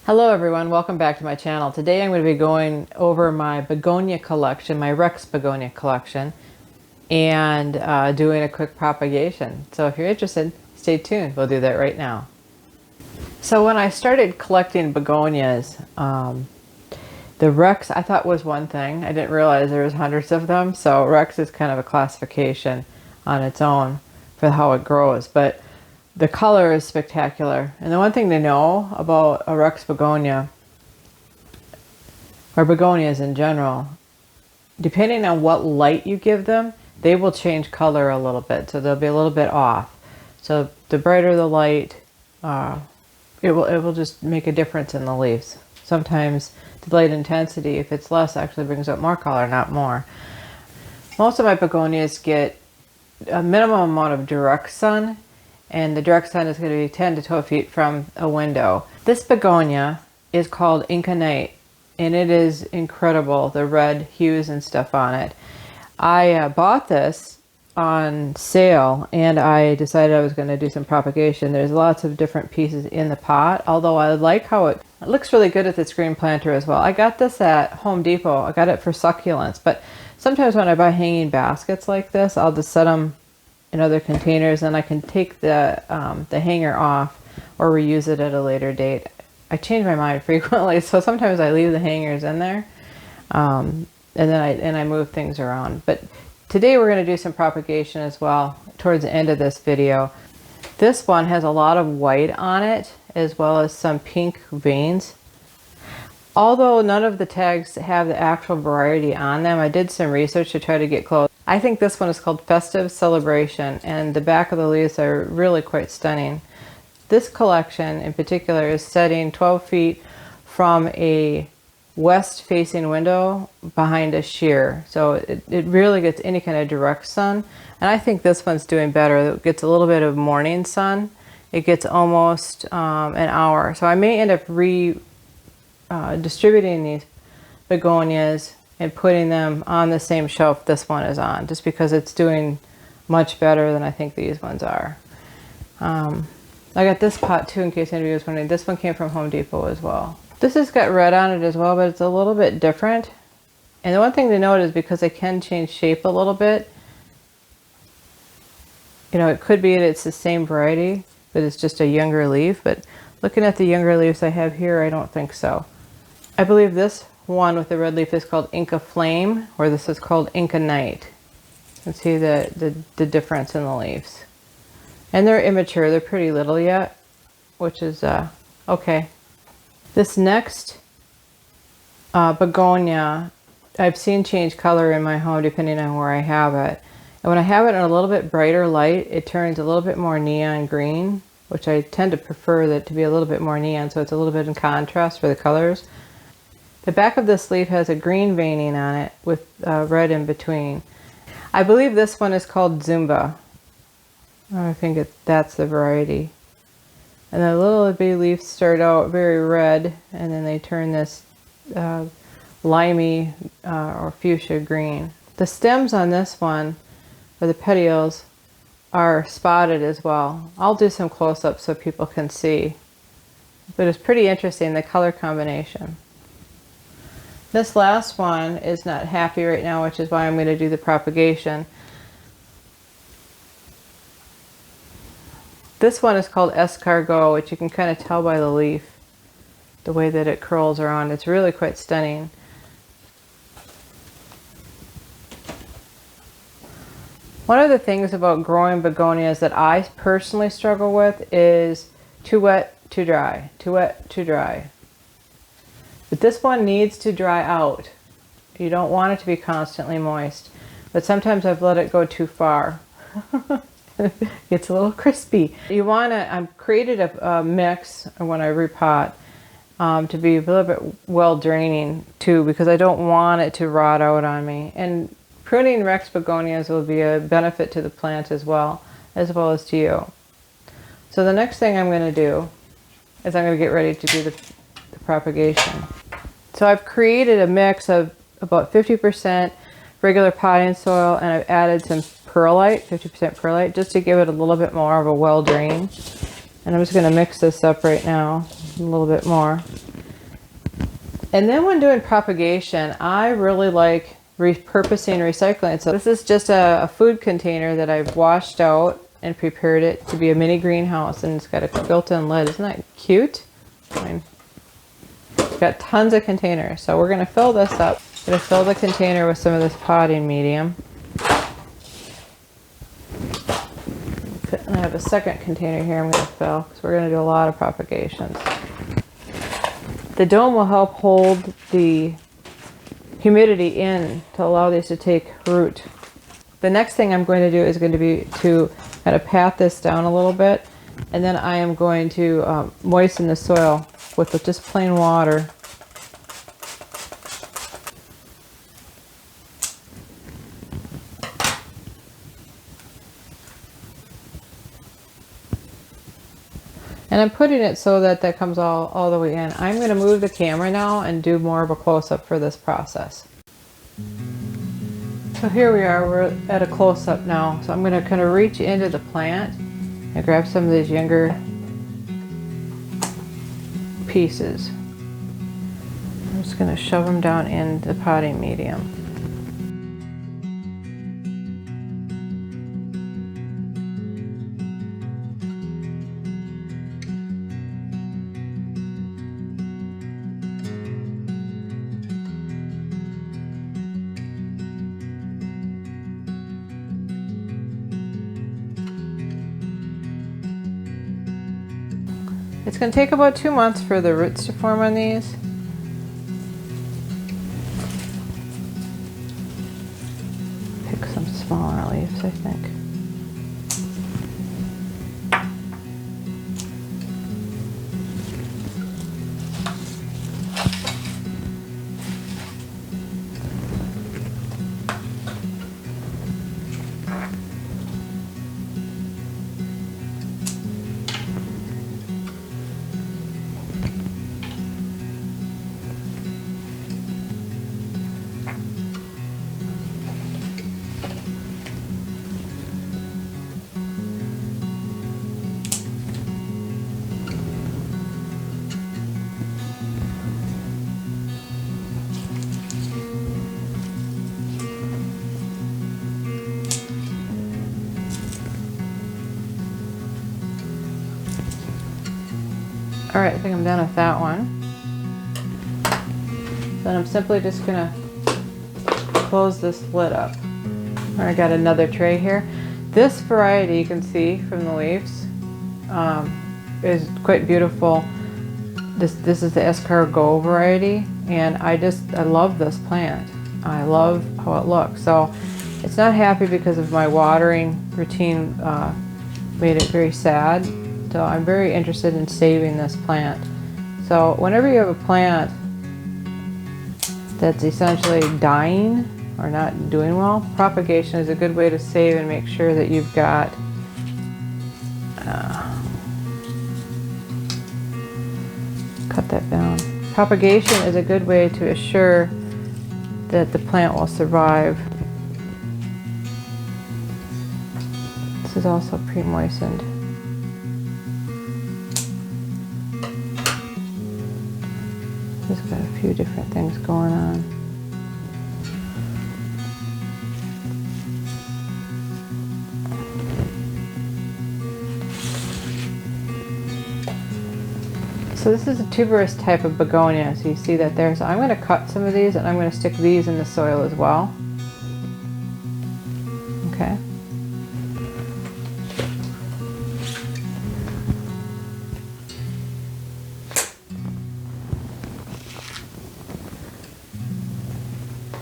Hello everyone, welcome back to my channel. Today I'm going to be going over my begonia collection, my Rex Begonia collection, and doing a quick propagation. So if you're interested, stay tuned. We'll do that right now. So when I started collecting begonias, the Rex I thought was one thing. I didn't realize there was hundreds of them. So Rex is kind of a classification on its own for how it grows. But the color is spectacular. And the one thing to know about a Rex Begonia, or begonias in general, depending on what light you give them, they will change color a little bit. So they'll be a little bit off. So the brighter the light, it will just make a difference in the leaves. Sometimes the light intensity, if it's less, actually brings out more color, not more. Most of my begonias get a minimum amount of direct sun, and the direct sun is going to be 10 to 12 feet from a window. This begonia is called Incaite, and it is incredible, the red hues and stuff on it. I bought this on sale, and I decided I was going to do some propagation. There's lots of different pieces in the pot, although I like how it looks really good at the screen planter as well. I got this at Home Depot. I got it for succulents, but sometimes when I buy hanging baskets like this, I'll just set them in other containers, and I can take the hanger off or reuse it at a later date. I change my mind frequently, so sometimes I leave the hangers in there, and then I move things around. But today we're going to do some propagation as well towards the end of this video. This one has a lot of white on it as well as some pink veins. Although none of the tags have the actual variety on them, I did some research to try to get close. I think this one is called Festive Celebration, and the back of the leaves are really quite stunning. This collection in particular is setting 12 feet from a west-facing window behind a sheer. So it really gets any kind of direct sun, and I think this one's doing better. It gets a little bit of morning sun. It gets almost an hour. So I may end up distributing these begonias and putting them on the same shelf this one is on, just because it's doing much better than I think these ones are. I got this pot too, in case anybody was wondering. This one came from Home Depot as well. This has got red on it as well, but it's a little bit different. And the one thing to note is because they can change shape a little bit, you know, it could be that it's the same variety, but it's just a younger leaf. But looking at the younger leaves I have here, I don't think so. I believe this one with the red leaf is called Inca Flame, or this is called Incaite. You can see the difference in the leaves. And they're immature, they're pretty little yet, which is okay. This next begonia, I've seen change color in my home depending on where I have it. And when I have it in a little bit brighter light, it turns a little bit more neon green, which I tend to prefer that to be a little bit more neon, so it's a little bit in contrast for the colors. The back of this leaf has a green veining on it with red in between. I believe this one is called Zumba. I think that's the variety. And the little bitty leaves start out very red, and then they turn this limey or fuchsia green. The stems on this one, or the petioles, are spotted as well. I'll do some close-ups so people can see. But it's pretty interesting, the color combination. This last one is not happy right now, which is why I'm going to do the propagation. This one is called Escargot, which you can kind of tell by the leaf, the way that it curls around. It's really quite stunning. One of the things about growing begonias that I personally struggle with is too wet, too dry, too wet, too dry. But this one needs to dry out. You don't want it to be constantly moist. But sometimes I've let it go too far. It's a little crispy. You want to, I've created a mix when I repot to be a little bit well draining too, because I don't want it to rot out on me. And pruning Rex Begonias will be a benefit to the plant as well as to you. So the next thing I'm going to do is I'm going to get ready to do the propagation. So I've created a mix of about 50% regular potting soil, and I've added some perlite, 50% perlite, just to give it a little bit more of a well drain. And I'm just going to mix this up right now a little bit more. And then when doing propagation, I really like repurposing, recycling. So this is just a food container that I've washed out and prepared it to be a mini greenhouse, and it's got a built-in lid. Isn't that cute? I mean, it's got tons of containers. So we're going to fill this up. I'm going to fill the container with some of this potting medium. And I have a second container here I'm going to fill because we're going to do a lot of propagations. The dome will help hold the humidity in to allow these to take root. The next thing I'm going to do is going to be to kind of pat this down a little bit, and then I am going to moisten the soil with just plain water. And I'm putting it so that that comes all the way in. I'm going to move the camera now and do more of a close-up for this process. So here we are, we're at a close-up now. So I'm going to kind of reach into the plant and grab some of these younger pieces. I'm just going to shove them down in the potting medium. It's going to take about 2 months for the roots to form on these. Pick some smaller leaves, I think. Alright, I think I'm done with that one. Then I'm simply just going to close this lid up. I got another tray here. This variety, you can see from the leaves, is quite beautiful. This is the Escargot variety, and I love this plant. I love how it looks. So it's not happy because of my watering routine made it very sad. So I'm very interested in saving this plant. So whenever you have a plant that's essentially dying or not doing well, propagation is a good way to save and make sure that you've got cut that down. Propagation is a good way to assure that the plant will survive. This is also pre-moistened. It's got a few different things going on. So this is a tuberous type of begonia, so you see that there. So I'm going to cut some of these and I'm going to stick these in the soil as well. Okay.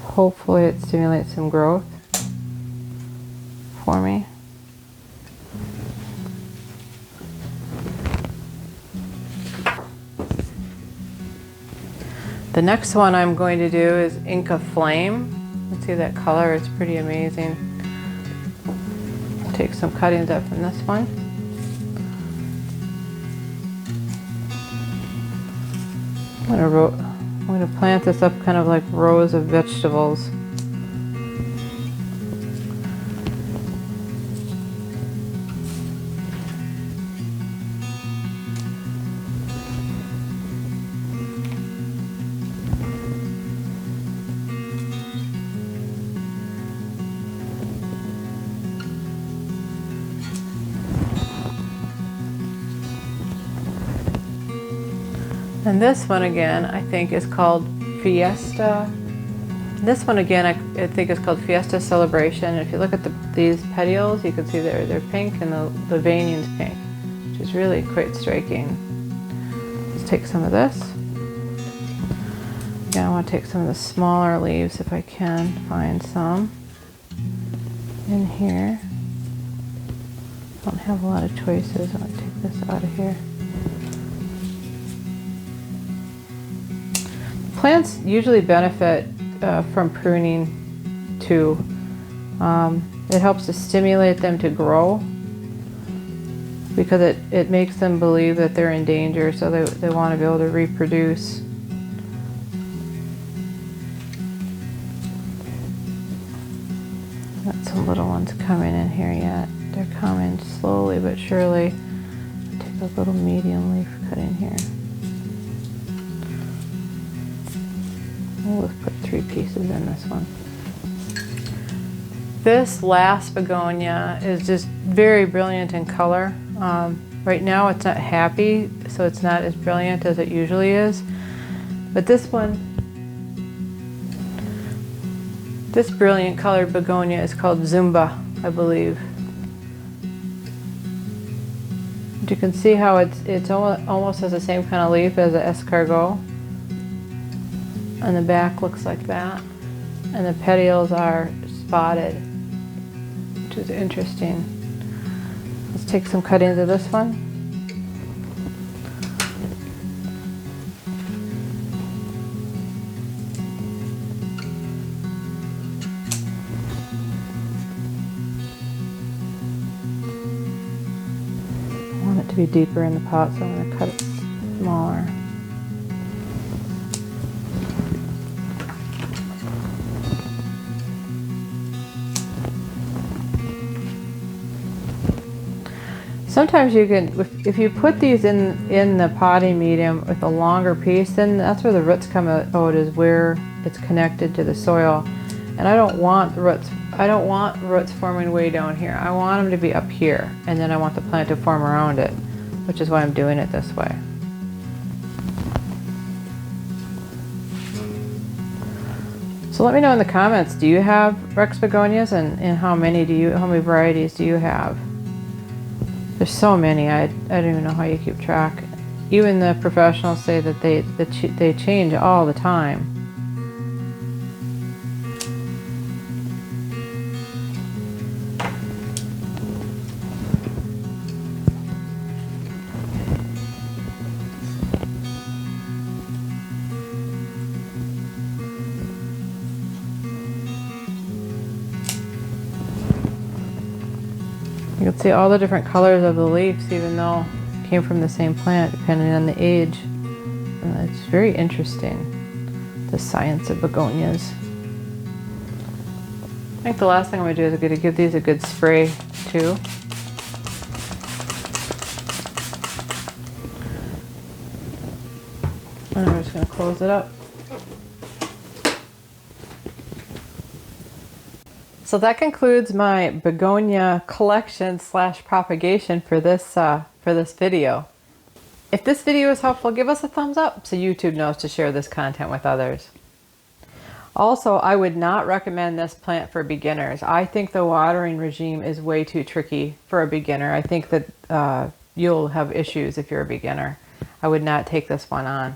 Hopefully it stimulates some growth for me. The next one I'm going to do is Inca Flame. Let's see that color, it's pretty amazing. Take some cuttings up from this one. I'm going to plant this up kind of like rows of vegetables. And this one again, I think is called Fiesta. This one again, I think is called Fiesta Celebration. If you look at these petioles, you can see they're pink and the veiging's pink, which is really quite striking. Let's take some of this. Yeah, I want to take some of the smaller leaves if I can find some in here. I don't have a lot of choices. I'm going to take this out of here. Plants usually benefit from pruning too. It helps to stimulate them to grow because it makes them believe that they're in danger, so they want to be able to reproduce. Got some little ones coming in here yet. They're coming slowly but surely. Take a little medium leaf cut in here. We'll put 3 pieces in this one. This last begonia is just very brilliant in color. Right now it's not happy, so it's not as brilliant as it usually is. But this one, this brilliant colored begonia is called Zumba, I believe. But you can see how it's almost has the same kind of leaf as the escargot. And the back looks like that. And the petioles are spotted, which is interesting. Let's take some cuttings of this one. I want it to be deeper in the pot, so I'm going to cut it smaller. Sometimes you can, if you put these in the potting medium with a longer piece, then that's where the roots come out, is where it's connected to the soil. And I don't want the roots forming way down here. I want them to be up here, and then I want the plant to form around it, which is why I'm doing it this way. So let me know in the comments, do you have Rex Begonias, and how many varieties do you have? There's so many, I don't even know how you keep track. Even the professionals say that they change all the time. You can see all the different colors of the leaves, even though it came from the same plant, depending on the age. It's very interesting, the science of begonias. I think the last thing I'm going to do is I'm going to give these a good spray too. And I'm just going to close it up. So that concludes my begonia collection / propagation for this video. If this video is helpful, give us a thumbs up so YouTube knows to share this content with others. Also, I would not recommend this plant for beginners. I think the watering regime is way too tricky for a beginner. I think that you'll have issues if you're a beginner. I would not take this one on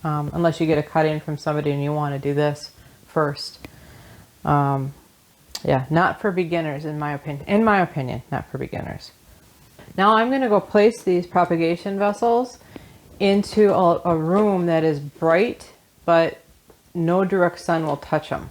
unless you get a cutting from somebody and you want to do this first. Yeah, not for beginners, in my opinion, not for beginners. Now I'm going to go place these propagation vessels into a room that is bright, but no direct sun will touch them.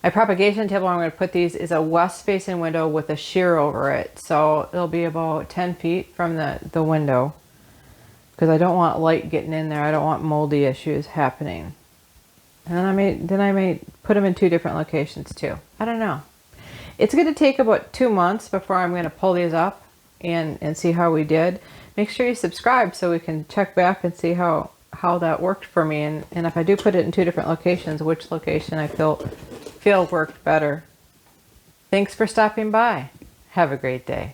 My propagation table I'm going to put these is a west facing window with a sheer over it. So it'll be about 10 feet from the window, because I don't want light getting in there. I don't want moldy issues happening. And then I may put them in 2 different locations too. I don't know. It's going to take about 2 months before I'm going to pull these up and see how we did. Make sure you subscribe so we can check back and see how that worked for me. And if I do put it in 2 different locations, which location I feel worked better. Thanks for stopping by. Have a great day.